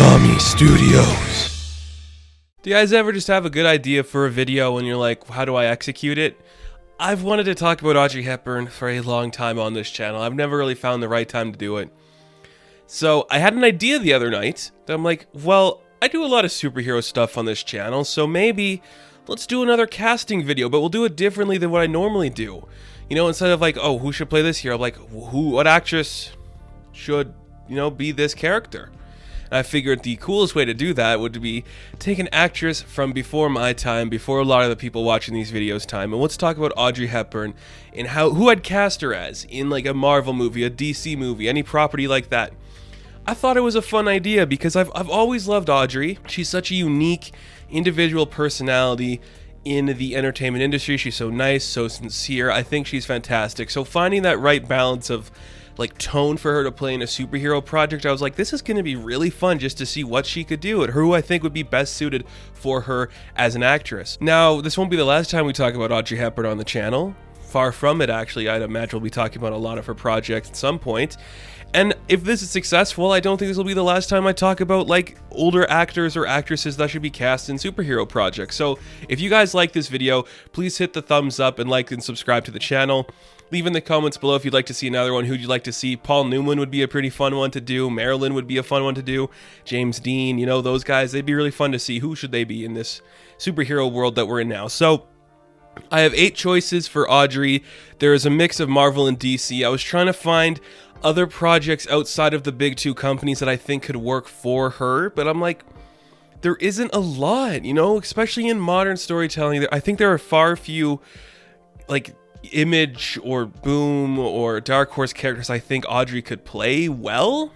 Konami Studios. Do you guys ever just have a good idea for a video and you're like, how do I execute it? I've wanted to talk about Audrey Hepburn for a long time on this channel. I've never really found the right time to do it. So I had an idea the other night that I'm like, well, I do a lot of superhero stuff on this channel, so maybe let's do another casting video, but we'll do it differently than what I normally do. You know, instead of like, oh, who should play this hero? I'm like, what actress should, be this character? And I figured the coolest way to do that would be take an actress from before my time, before a lot of the people watching these videos' time, and let's talk about Audrey Hepburn and who I'd cast her as in like a Marvel movie, a DC movie, any property like that. I thought it was a fun idea because I've always loved Audrey. She's such a unique individual personality in the entertainment industry. She's so nice, so sincere. I think she's fantastic. So finding that right balance of like tone for her to play in a superhero project, I was like, this is going to be really fun just to see what she could do and who I think would be best suited for her as an actress. Now, this won't be the last time we talk about Audrey Hepburn on the channel. Far from it, actually. I'd imagine we'll be talking about a lot of her projects at some point. And if this is successful, I don't think this will be the last time I talk about like older actors or actresses that should be cast in superhero projects. So if you guys like this video, please hit the thumbs up and like and subscribe to the channel. Leave in the comments below if you'd like to see another one. Who'd you like to see? Paul Newman would be a pretty fun one to do. Marilyn would be a fun one to do. James Dean, those guys, they'd be really fun to see. Who should they be in this superhero world that we're in now? So I have 8 choices for Audrey. There is a mix of Marvel and DC. I was trying to find other projects outside of the big 2 companies that I think could work for her, but I'm like, there isn't a lot, especially in modern storytelling. I think there are far few like Image or Boom or Dark Horse characters I think Audrey could play well,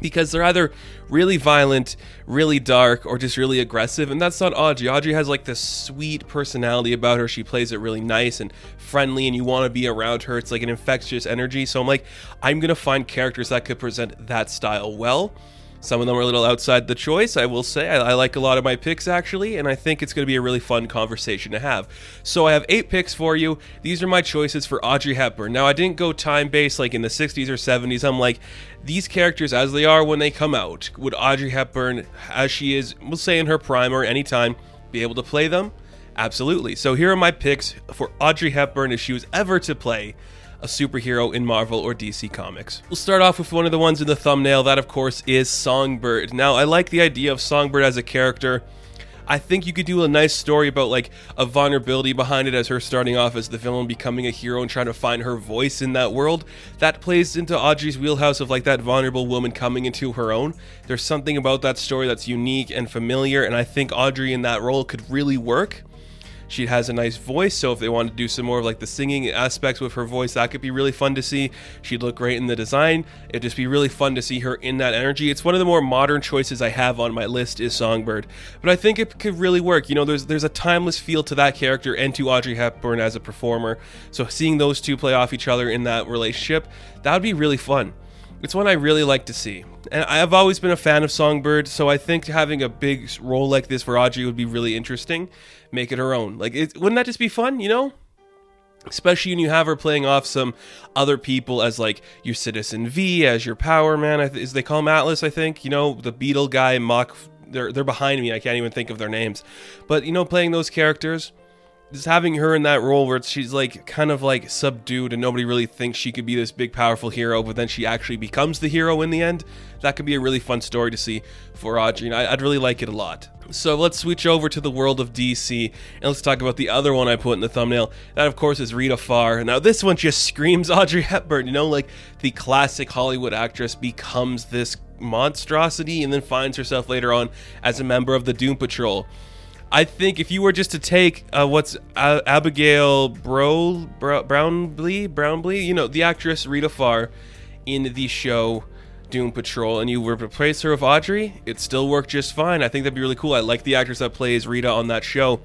because they're either really violent, really dark, or just really aggressive, and that's not Audrey. Audrey has like this sweet personality about her. She plays it really nice and friendly, and you want to be around her. It's like an infectious energy. So I'm like, I'm gonna find characters that could present that style well. Some of them are a little outside the choice, I will say. I like a lot of my picks, actually, and I think it's going to be a really fun conversation to have. So I have 8 picks for you. These are my choices for Audrey Hepburn. Now, I didn't go time-based like in the 60s or 70s. I'm like, these characters as they are when they come out, would Audrey Hepburn, as she is, we'll say in her prime or any time, be able to play them? Absolutely. So here are my picks for Audrey Hepburn if she was ever to play a superhero in Marvel or DC Comics. We'll start off with one of the ones in the thumbnail. That, of course, is Songbird. Now, I like the idea of Songbird as a character. I think you could do a nice story about like a vulnerability behind it, as her starting off as the villain, becoming a hero and trying to find her voice in that world. That plays into Audrey's wheelhouse of like that vulnerable woman coming into her own. There's something about that story that's unique and familiar, and I think Audrey in that role could really work. She has a nice voice, so if they want to do some more of like the singing aspects with her voice, that could be really fun to see. She'd look great in the design. It'd just be really fun to see her in that energy. It's one of the more modern choices I have on my list is Songbird, but I think it could really work. There's a timeless feel to that character and to Audrey Hepburn as a performer. So seeing those two play off each other in that relationship, that would be really fun. It's one I really like to see. And I've always been a fan of Songbird, so I think having a big role like this for Audrey would be really interesting. Make it her own. Wouldn't that just be fun, Especially when you have her playing off some other people as like your Citizen V, as your Power Man, as they call him, Atlas, I think. The Beetle guy, Mock, they're behind me, I can't even think of their names. But, playing those characters, just having her in that role where she's like kind of like subdued and nobody really thinks she could be this big powerful hero, but then she actually becomes the hero in the end, that could be a really fun story to see for Audrey, and I'd really like it a lot. So let's switch over to the world of DC and let's talk about the other one I put in the thumbnail. That, of course, is Rita Farr. Now this one just screams Audrey Hepburn, like the classic Hollywood actress becomes this monstrosity and then finds herself later on as a member of the Doom Patrol. I think if you were just to take Abigail Brownlee, the actress Rita Farr in the show Doom Patrol, and you were to replace her with Audrey, it still worked just fine. I think that'd be really cool. I like the actress that plays Rita on that show.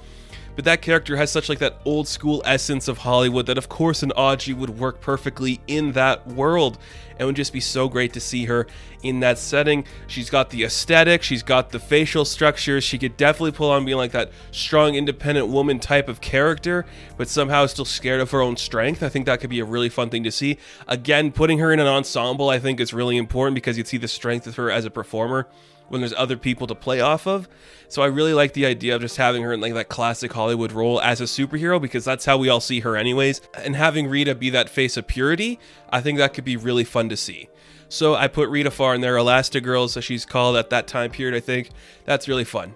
but that character has such like that old school essence of Hollywood that of course an Audrey would work perfectly in that world, and would just be so great to see her in that setting. She's got the aesthetic, she's got the facial structures, she could definitely pull on being like that strong independent woman type of character, but somehow still scared of her own strength. I think that could be a really fun thing to see. Again, putting her in an ensemble I think is really important because you'd see the strength of her as a performer when there's other people to play off of. So I really like the idea of just having her in like that classic Hollywood role as a superhero, because that's how we all see her anyways. And having Rita be that face of purity, I think that could be really fun to see. So I put Rita Farr in there, Elastigirl, so she's called at that time period, I think. That's really fun.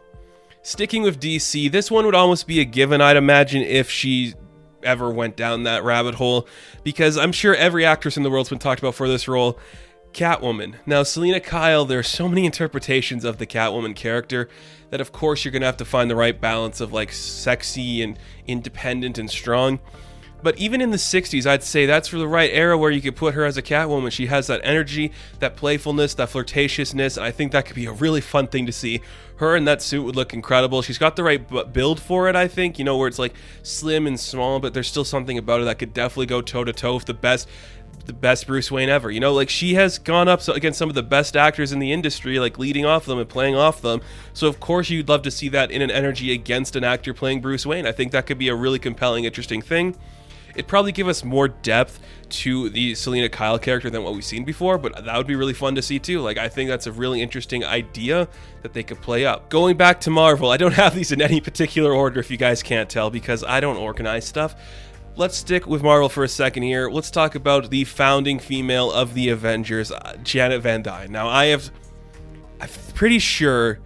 Sticking with DC, this one would almost be a given, I'd imagine, if she ever went down that rabbit hole, because I'm sure every actress in the world's been talked about for this role. Catwoman. Now, Selina Kyle, there are so many interpretations of the Catwoman character that of course you're going to have to find the right balance of like sexy and independent and strong. But even in the 60s, I'd say that's for the right era where you could put her as a Catwoman. She has that energy, that playfulness, that flirtatiousness, and I think that could be a really fun thing to see. Her in that suit would look incredible. She's got the right build for it, I think, you know, where it's like slim and small, but there's still something about her that could definitely go toe-to-toe with the best Bruce Wayne ever. You know, like she has gone up against some of the best actors in the industry, like leading off them and playing off them. So of course you'd love to see that in an energy against an actor playing Bruce Wayne. I think that could be a really compelling, interesting thing. It'd probably give us more depth to the Selina Kyle character than what we've seen before, but that would be really fun to see too. Like, I think that's a really interesting idea that they could play up. Going back to Marvel, I don't have these in any particular order if you guys can't tell, because I don't organize stuff. Let's stick with Marvel for a second here. Let's talk about the founding female of the Avengers, Janet Van Dyne. Now, I'm pretty sure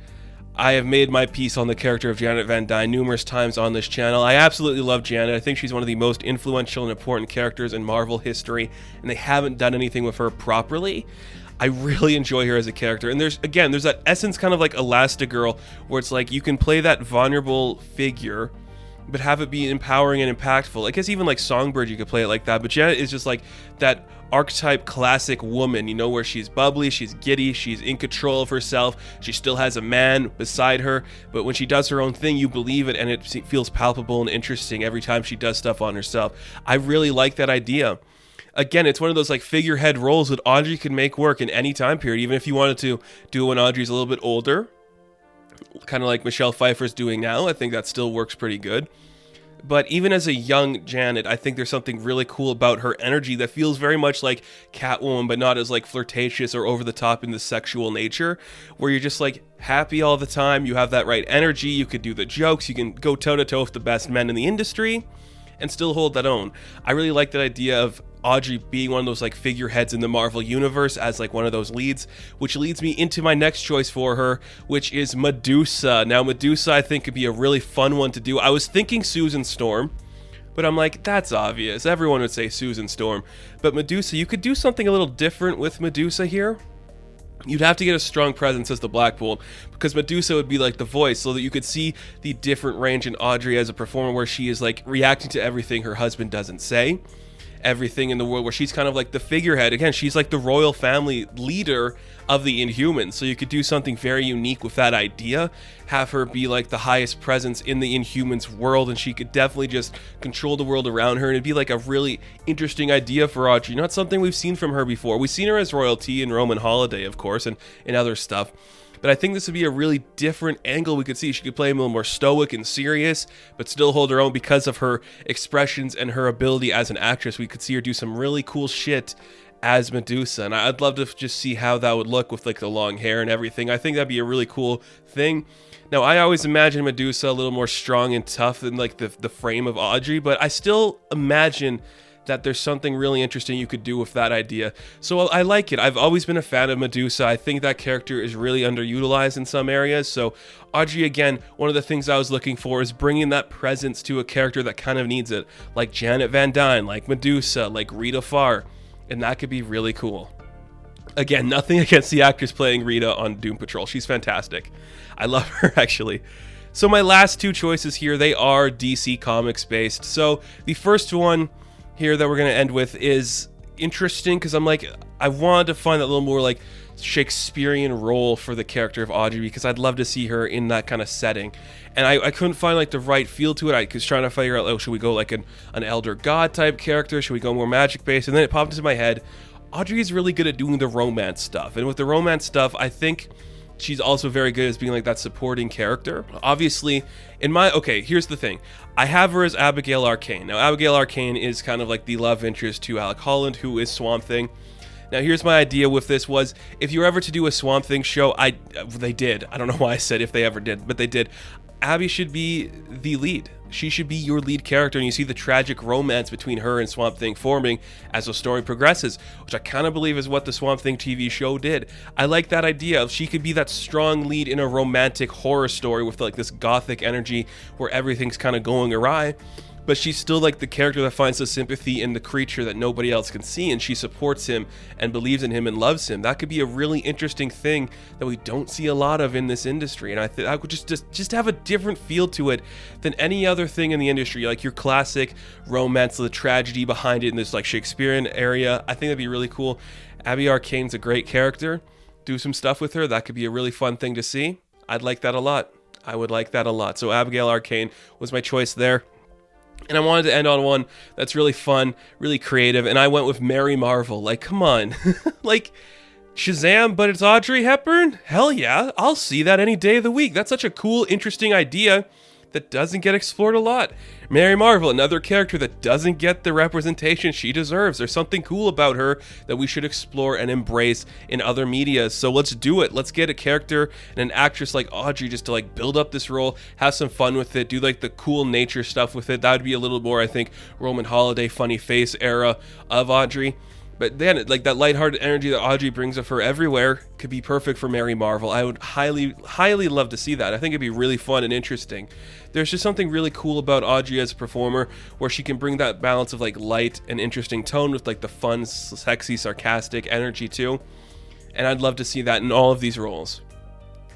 I have made my piece on the character of Janet Van Dyne numerous times on this channel. I absolutely love Janet. I think she's one of the most influential and important characters in Marvel history, and they haven't done anything with her properly. I really enjoy her as a character. And there's that essence kind of like Elastigirl, where it's like you can play that vulnerable figure but have it be empowering and impactful. I guess even like Songbird you could play it like that, but Janet is just like that archetype classic woman, you know, where she's bubbly, she's giddy, she's in control of herself, she still has a man beside her, but when she does her own thing, you believe it, and it feels palpable and interesting every time she does stuff on herself. I really like that idea. Again, it's one of those like figurehead roles that Audrey can make work in any time period, even if you wanted to do it when Audrey's a little bit older, kind of like Michelle Pfeiffer's doing now. I think that still works pretty good. But even as a young Janet, I think there's something really cool about her energy that feels very much like Catwoman, but not as like flirtatious or over the top in the sexual nature, where you're just like happy all the time. You have that right energy. You could do the jokes. You can go toe to toe with the best men in the industry and still hold that own. I really like that idea of Audrey being one of those like figureheads in the Marvel universe as like one of those leads, which leads me into my next choice for her, which is Medusa. Now, Medusa I think could be a really fun one to do. I was thinking Susan Storm, but I'm like, that's obvious. Everyone would say Susan Storm. But Medusa, you could do something a little different with Medusa here. You'd have to get a strong presence as the Black Bolt, because Medusa would be like the voice, so that you could see the different range in Audrey as a performer, where she is like reacting to everything her husband doesn't say, everything in the world, where she's kind of like the figurehead. Again, she's like the royal family leader of the Inhumans, so you could do something very unique with that idea, have her be like the highest presence in the Inhumans world, and she could definitely just control the world around her, and it'd be like a really interesting idea for Audrey, not something we've seen from her before. We've seen her as royalty in Roman Holiday, of course, and in other stuff. But I think this would be a really different angle we could see. She could play a little more stoic and serious, but still hold her own because of her expressions and her ability as an actress. We could see her do some really cool shit as Medusa, and I'd love to just see how that would look with like the long hair and everything. I think that'd be a really cool thing. Now, I always imagine Medusa a little more strong and tough than like the frame of Audrey, but I still imagine that there's something really interesting you could do with that idea. So I like it. I've always been a fan of Medusa. I think that character is really underutilized in some areas. So Audrey, again, one of the things I was looking for is bringing that presence to a character that kind of needs it, like Janet Van Dyne, like Medusa, like Rita Farr, and that could be really cool. Again, nothing against the actress playing Rita on Doom Patrol. She's fantastic. I love her, actually. So my last two choices here, they are DC Comics based. So the first one here that we're going to end with is interesting because I'm like, I wanted to find that little more like Shakespearean role for the character of Audrey, because I'd love to see her in that kind of setting. And I couldn't find like the right feel to it. I was trying to figure out, should we go like an elder god type character? Should we go more magic based? And then it popped into my head, Audrey is really good at doing the romance stuff. And with the romance stuff, I think she's also very good as being like that supporting character. Obviously, here's the thing. I have her as Abigail Arcane. Now, Abigail Arcane is kind of like the love interest to Alec Holland, who is Swamp Thing. Now, here's my idea with this was, if you were ever to do a Swamp Thing show, they did. I don't know why I said if they ever did, but they did. Abby should be the lead. She should be your lead character, and you see the tragic romance between her and Swamp Thing forming as the story progresses, which I kind of believe is what the Swamp Thing TV show did. I like that idea of she could be that strong lead in a romantic horror story with like this gothic energy where everything's kind of going awry. But she's still like the character that finds the sympathy in the creature that nobody else can see, and she supports him and believes in him and loves him. That could be a really interesting thing that we don't see a lot of in this industry, and I think I would just have a different feel to it than any other thing in the industry, like your classic romance, the tragedy behind it in this like Shakespearean area. I think that'd be really cool. Abby Arcane's a great character. Do some stuff with her. That could be a really fun thing to see. I'd like that a lot. I would like that a lot. So Abigail Arcane was my choice there. And I wanted to end on one that's really fun, really creative, and I went with Mary Marvel. Like, come on. Like, Shazam, but it's Audrey Hepburn? Hell yeah, I'll see that any day of the week. That's such a cool, interesting idea that doesn't get explored a lot. Mary Marvel, another character that doesn't get the representation she deserves. There's something cool about her that we should explore and embrace in other media. So let's do it. Let's get a character and an actress like Audrey just to like build up this role, have some fun with it, do like the cool nature stuff with it. That would be a little more, I think, Roman Holiday funny face era of Audrey. But then, like, that lighthearted energy that Audrey brings of her everywhere could be perfect for Mary Marvel. I would highly, highly love to see that. I think it'd be really fun and interesting. There's just something really cool about Audrey as a performer, where she can bring that balance of, like, light and interesting tone with, like, the fun, sexy, sarcastic energy, too. And I'd love to see that in all of these roles.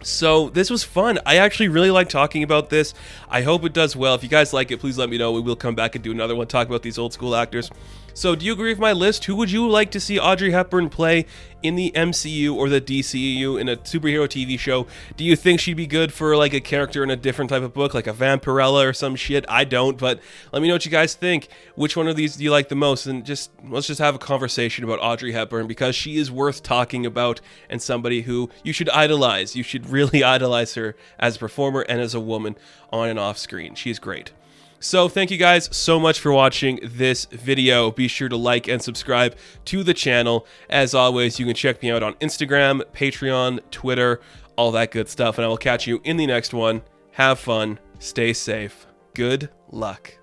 So this was fun. I actually really like talking about this. I hope it does well. If you guys like it, please let me know. We will come back and do another one, talk about these old school actors. So do you agree with my list? Who would you like to see Audrey Hepburn play in the MCU or the DCEU in a superhero TV show? Do you think she'd be good for like a character in a different type of book, like a Vampirella or some shit? I don't, but let me know what you guys think. Which one of these do you like the most? And let's just have a conversation about Audrey Hepburn, because she is worth talking about and somebody who you should idolize. You should really idolize her as a performer and as a woman on and off screen. She's great. So thank you guys so much for watching this video. Be sure to like and subscribe to the channel. As always, you can check me out on Instagram, Patreon, Twitter, all that good stuff. And I will catch you in the next one. Have fun. Stay safe. Good luck.